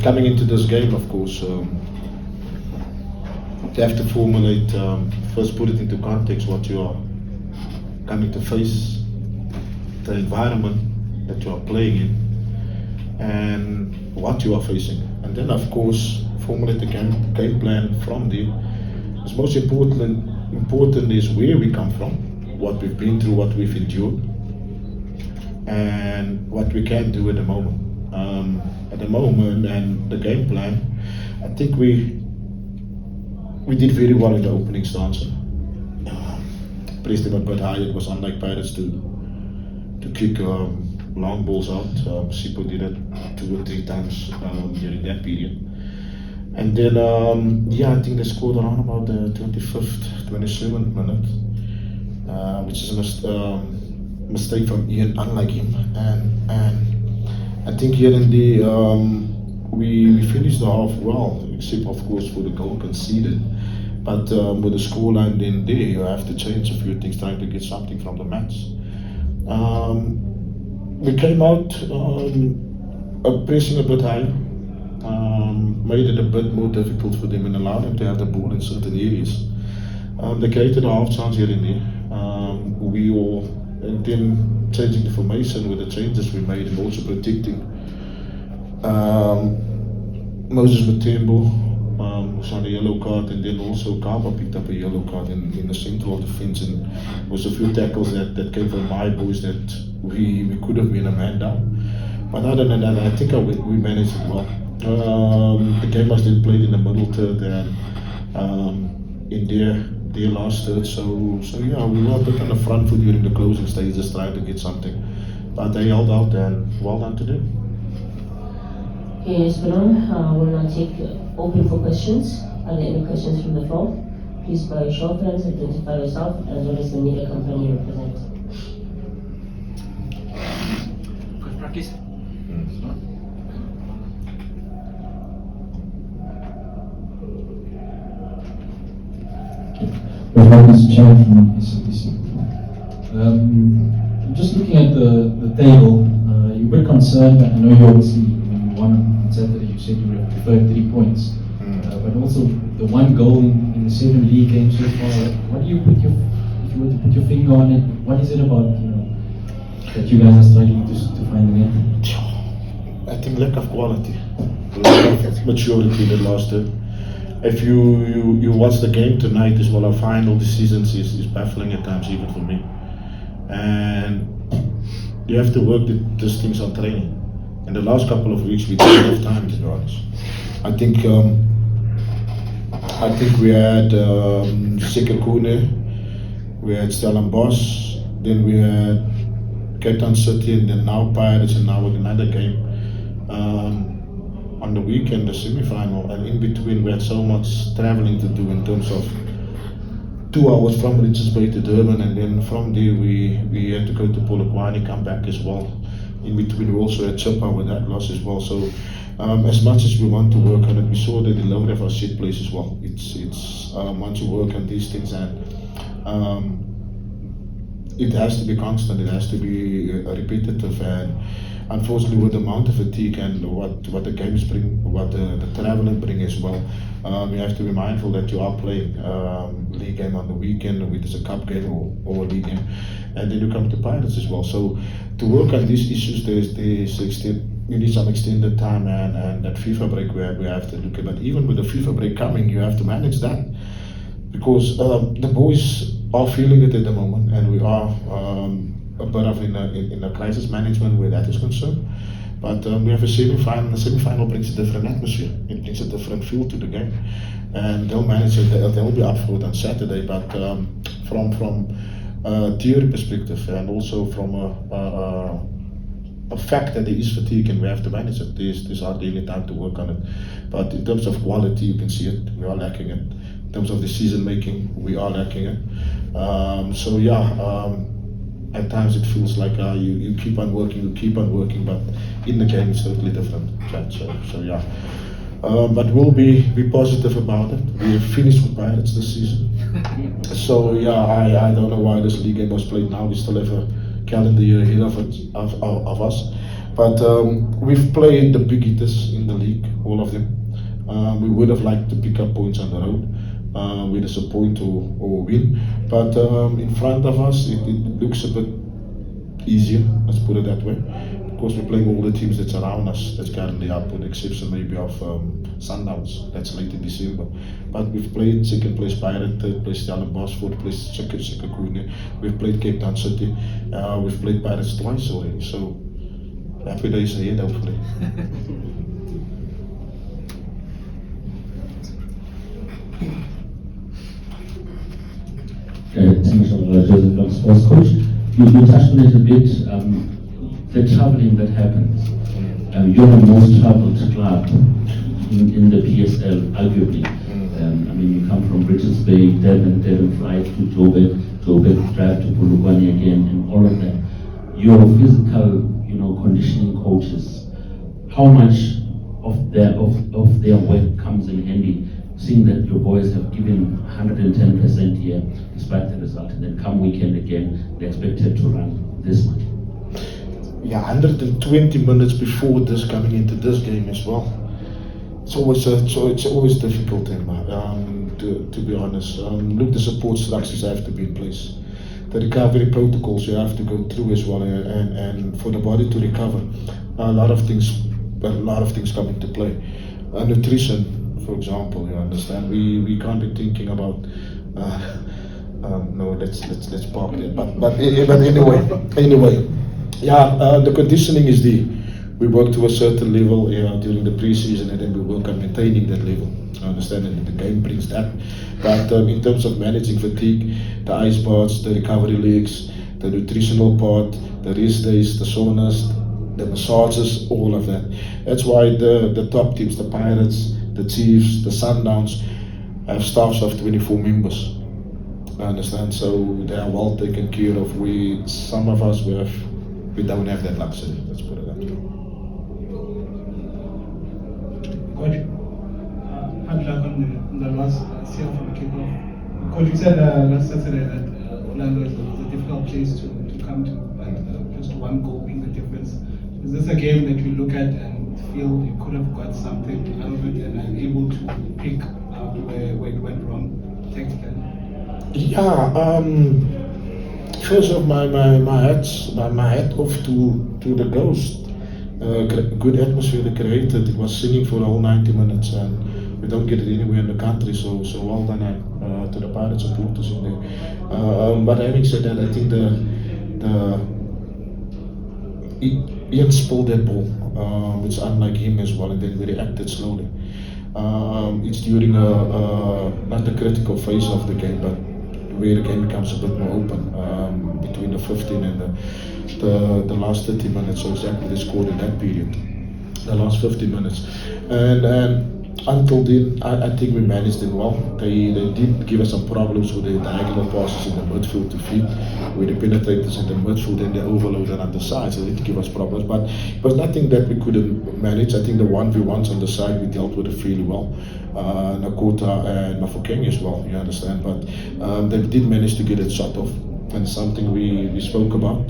Coming into this game, of course, you have to formulate, first put it into context what you are coming to face, the environment that you are playing in, and what you are facing. And then, of course, formulate the game plan from there. What's most important is where we come from, what we've been through, what we've endured, and what we can do at the moment. And the game plan, I think we did very well in the opening stance. Pressed them a bit high. It was unlike Pirates to kick long balls out. Sipo did it 2 or 3 times during that period. And then, I think they scored around about the 25th, 27th minute, which is a mistake from Ian, unlike him. And I think here in the we finished the half well, except of course for the goal conceded. But with the scoreline in there, you have to change a few things, trying to get something from the match. We came out pressing a bit higher, made it a bit more difficult for them and allowed them to have the ball in certain areas. They created a half chance here and there. And then changing the formation with the changes we made, and also protecting Moses Matembo was on a yellow card, and then also Kaba picked up a yellow card in the central defence, and was a few tackles that came from my boys that we could have been a man down. But other than that, I think we managed it well. The game was then played in the middle third and in their last third, so yeah, we were a bit on the front foot during the closing stages trying to get something, but they held out, and well done to them. Yes, Brandon, we'll now take open for questions. Are there any questions from the floor? Please by show of hands, identify yourself as well as the media company you represent. Practice. This is Chair from SABC. Just looking at the table, you're a bit concerned. I know you obviously, when you won on Saturday, you said you would have preferred 3 points. But also the 1 goal in the 7 league games so far. What do you put if you were to put your finger on it, what is it about, that you guys are struggling to find the net? I think lack of quality, lack of maturity the last day. If you watch the game tonight as well, our final decisions is baffling at times, even for me. And you have to work these things on training. In the last couple of weeks, we didn't have time, to be honest. I think we had Sekekune, we had Stellenbosch, then we had Cape Town City, and then now Pirates, and now another game. On the weekend, the semi-final, and in between we had so much traveling to do in terms of 2 hours from Richards Bay to Durban, and then from there we had to go to Polokwane, come back as well. In between we also had Chippa with that loss as well. So as much as we want to work on it, we saw the delivery of our set plays as well. It's once you work on these things, and it has to be constant, it has to be repetitive, and unfortunately with the amount of fatigue and what the games bring, what the traveling bring as well, you have to be mindful that you are playing league game on the weekend, whether it's a cup game or a league game, and then you come to Pirates as well. So to work on these issues, you need some extended time, and that FIFA break where we have to look at. But even with the FIFA break coming, you have to manage that, because the boys are feeling it at the moment, and we are a bit of in a crisis management where that is concerned. But we have a semi-final. The semi-final brings a different atmosphere. It brings a different feel to the game, and they'll manage it. They'll be up for it on Saturday. But from a theory perspective, and also from a fact that there is fatigue and we have to manage it, there's hardly any time to work on it. But in terms of quality, you can see it. We are lacking it. In terms of decision making, we are lacking it. At times it feels like you keep on working, but in the game it's totally different. But we'll be positive about it. We have finished with Pirates this season. So I don't know why this league game was played now. We still have a calendar year ahead of us. But we've played the big hitters in the league, all of them. We would have liked to pick up points on the road, with us a point or win. But in front of us, it looks a bit easier, let's put it that way. Because we're playing all the teams that's around us that's currently up, with the exception maybe of Sundowns, that's late in December. But we've played second place Pirate, third place Stellenbosch, fourth place Sekhukhune. We've played Cape Town City, we've played Pirates twice already, so happy days ahead hopefully. Thanks a lot, Joseph, from sports coach. You touched on it a bit, the traveling that happens. You're the most traveled club in the PSL, arguably. I mean, you come from Richards Bay, Devon flight to Joburg, drive to Polokwane again, and all of that. Your physical, conditioning coaches, how much of their work comes in handy, seeing that your boys have given 110% here despite the result, and then come weekend again, they're expected to run this much? Yeah, 120 minutes before this, coming into this game as well. It's always difficult, to be honest. Look, the support structures have to be in place. The recovery protocols you have to go through as well, and for the body to recover, a lot of things come into play. Nutrition, for example, you understand. We can't be thinking about. No, let's park there. But anyway. Yeah, the conditioning is there. We work to a certain level during the pre-season, and then we work on maintaining that level. I understand that the game brings that. But in terms of managing fatigue, the ice baths, the recovery leagues, the nutritional part, the rest days, the saunas, the massages, all of that. That's why the top teams, the Pirates, the Chiefs, the Sundowns, have staffs of 24 members. I understand, so they are well taken care of. Some of us, we don't have that luxury, let's put it that way. Coach, hard luck on the last seal from the kickoff. Coach, you said last Saturday that Orlando is a difficult place to come to, but just one goal being the difference. Is this a game that you look at and feel you could have got something out of it and are able to pick out where it went wrong tactically? Yeah, first of my hat off to the Ghost. Good atmosphere they created. It was singing for the whole 90 minutes, and we don't get it anywhere in the country. So well done to the Pirates supporters in there. But having said that, I think Ian spilled that ball, which unlike him as well, and then we reacted slowly. It's during not the critical phase of the game, but where the game becomes a bit more open, between the 15 and the last 30 minutes. So exactly they scored in that period, the last 15 minutes, and until then I think we managed it well. They did give us some problems with the diagonal passes in the midfield to feed, with the penetrators in the midfield, and they overloaded on the side, so they did give us problems, but it was nothing that we couldn't manage. I think the 1v1s on the side we dealt with it really well. Nakota and Mafokeng as well, you understand, but they did manage to get it shut off, and something we spoke about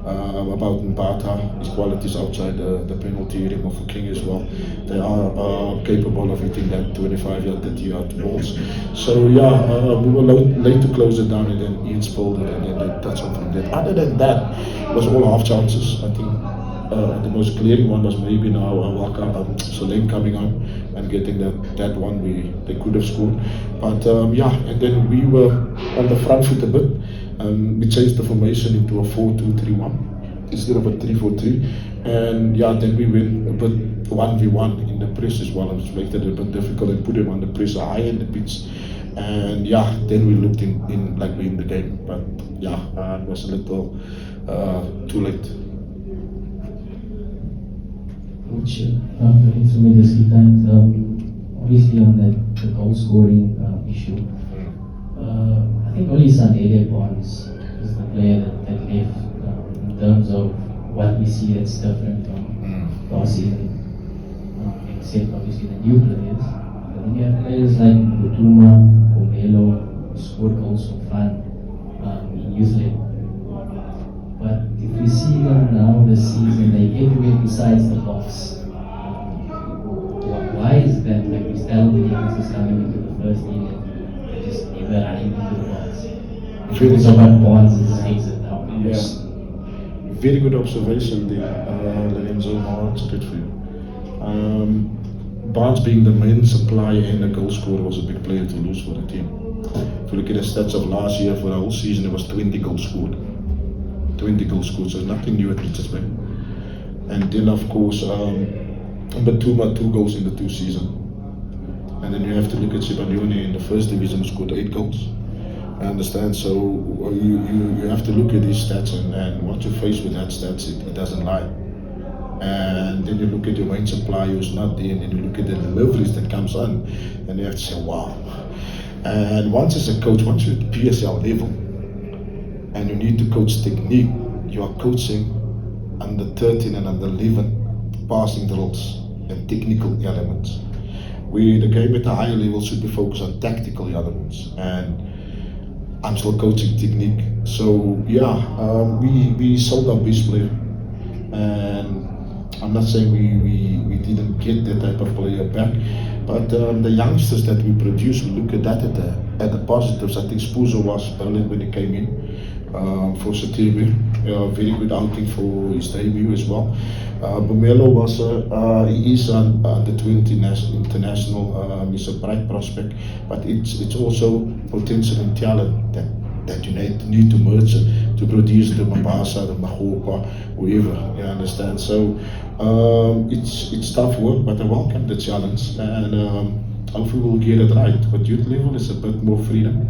Mbata, his qualities outside the penalty area. Mafokeng as well, they are capable of hitting that 25-yard, 30-yard balls. So yeah, we were late to close it down, and then Ian spilled it, and then they touched on from that. Other than that, it was all half chances. I think the most glaring one was maybe now Soleim coming on and getting that one they could have scored. But yeah, and then we were on the front foot a bit. We changed the formation into a 4-2-3-1 instead of a 3-4-3, and yeah, then we went a bit 1v1 in the press as well, which made it a bit difficult and put him on the press high in the pitch. And yeah, then we looked in like we in the game, but yeah, it was a little too late. Coach, it's me this times. Obviously on the goal scoring issue, I think only San Bonds is the player that left in terms of what we see that's different from last season, except obviously the new players. But then you have players like Butuma, Omelo, who scored goals for fun in youth league. But if we see them now this season, they everywhere besides the box. Why is that? Like we still believe this is coming into the first unit, they just never running into the box. Because of what Bonds is exit now. Yeah. Very good observation there, Lorenzo. I'll answer it for you. Barnes being the main supplier and the goal scorer was a big player to lose for the team. If you look at the stats of last year, for the whole season, it was 20 goals scored. 20 goals scored, so nothing new at Richards Bay. And then, of course, but two goals in the 2 seasons. And then you have to look at Sibalione in the first division, scored 8 goals. I understand, so you have to look at these stats, and what you face with that stats, it doesn't lie. And then you look at your main supplier who's not there, and then you look at the deliveries that comes on, and you have to say, wow. And once as a coach, once you're at PSL level, and you need to coach technique, you are coaching under 13 and under 11 passing drills and technical elements. The game at a higher level should be focused on tactical elements, and I'm still coaching technique. So yeah, we sold our best player, and I'm not saying we didn't get that type of player back, but the youngsters that we produce, we look at that at the positives. I think Spuzo was brilliant when he came in for Satiri. Very good outing for his debut as well. Bomelo he is under 20 international. He's a bright prospect, but it's also potential and talent that you need to merge to produce the Mabasa, the Mahopa, whoever. You understand? So it's tough work, but I welcome the challenge, and hopefully we'll get it right. But youth level is a bit more freedom,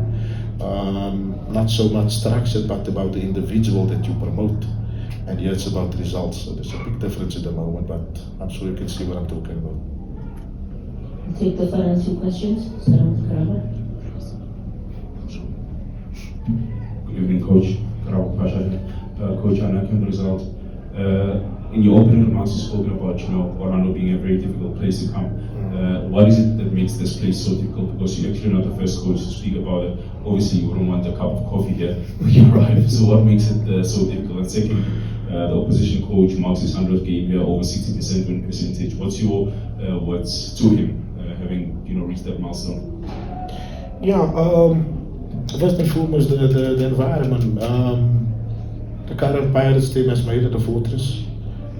not so much structured, but about the individual that you promote. And here it's about results. So there's a big difference at the moment, but I'm sure you can see what I'm talking about. We'll take the final 2 questions. Starting with Karama. Good evening, Coach. Karama Pasha. Coach, I know the result. In your opening remarks, you spoke about Orlando being a very difficult place to come. What is it that makes this place so difficult? Because you're actually not the first coach to speak about it. Obviously, you wouldn't want a cup of coffee here when you arrive. So what makes it so difficult? And second, the opposition coach marks his 100th game here, over 60% win percentage. What's your words to him, having reached that milestone? Yeah, first and foremost, the environment. The current Pirates team has made it a fortress.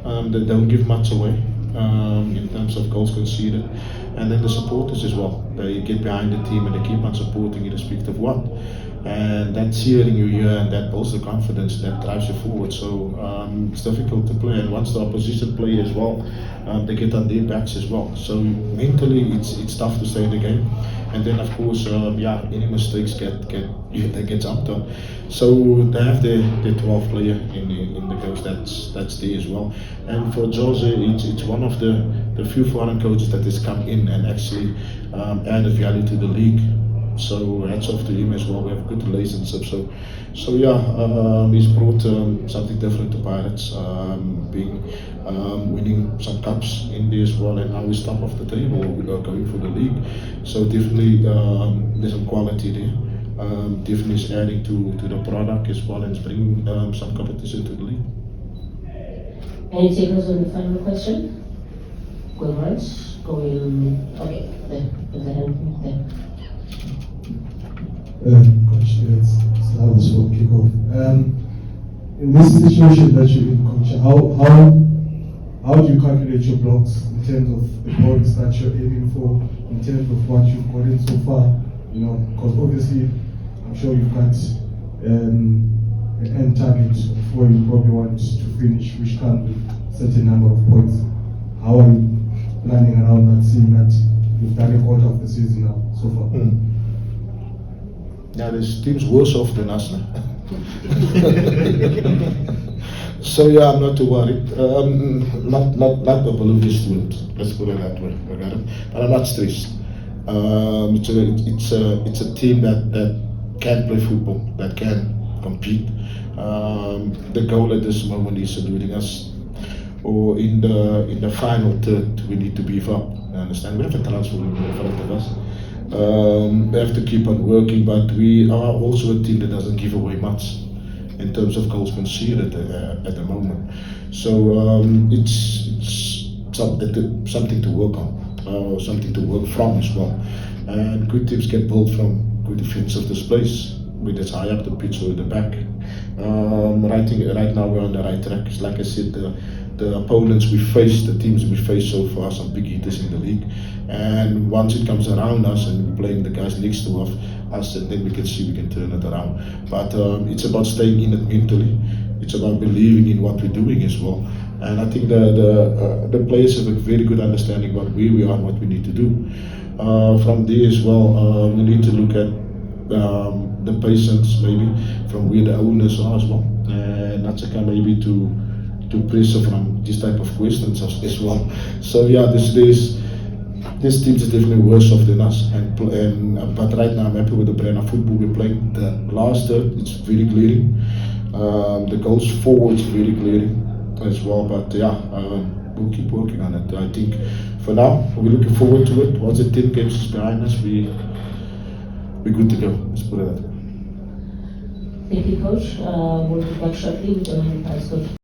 They don't give much away in terms of goals conceded, and then the supporters as well. They get behind the team and they keep on supporting irrespective of what, and that's cheering you here, and that builds the confidence that drives you forward. So it's difficult to play, and once the opposition play as well, they get on their backs as well. So mentally it's tough to stay in the game, and then of course any mistakes get jumped on. So they have their 12th player in the coach that's there as well. And for Jose, it's one of the few foreign coaches that has come in and actually added value to the league. So hats off to him as well. We have good relationship. So he's brought something different to Pirates, winning some cups in there as well, and now he's top of the table. We are going for the league. So definitely there's some quality there. Definitely is adding to the product as well, and bringing some competition to the league. Any takers on the final question? Going once, going okay. There's a hand there. Coach, it's Slavos for kickoff. In this situation that you're in, Coach, how do you calculate your blocks in terms of the points that you're aiming for, in terms of what you've gotten so far? Because obviously, I'm sure you've got an end target of where you probably want to finish, which comes with a certain number of points. How are you planning around that, seeing that you've done a quarter of the season now so far? Yeah, there's teams worse off than us now. So yeah, I'm not too worried. Not a Bolivia student. Let's put it that way. But I'm not stressed. It's a team that can play football, that can compete. The goal at this moment is saluting us, or in the final third, we need to beef up. I understand we have a transfer in front of us. We have to keep on working, but we are also a team that doesn't give away much. in terms of goals conceded at the moment. So it's something to work on, something to work from as well. And good teams get built from good defensive displays, whether it's high up the pitch or the back. Right now we're on the right track. Like I said, the opponents we face, the teams we face so far, some big hitters in the league. And once it comes around us and we're playing the guys next to us, and then we can see we can turn it around. But it's about staying in it mentally. It's about believing in what we're doing as well. And I think the players have a very good understanding about where we are and what we need to do. From there as well, we need to look at the patience maybe from where the owners are as well. And that's a kind of maybe to pressure from this type of questions as well. So yeah, this teams is definitely worse off than us. But right now I'm happy with the brand of football we're playing. The last third, it's very glaring. The goals forward is very glaring as well. But yeah, we'll keep working on it. I think for now we're looking forward to it. Once the 10 games is behind us, we're good to go. Let's put it that way. Thank you, Coach. We'll be back shortly with the Coach.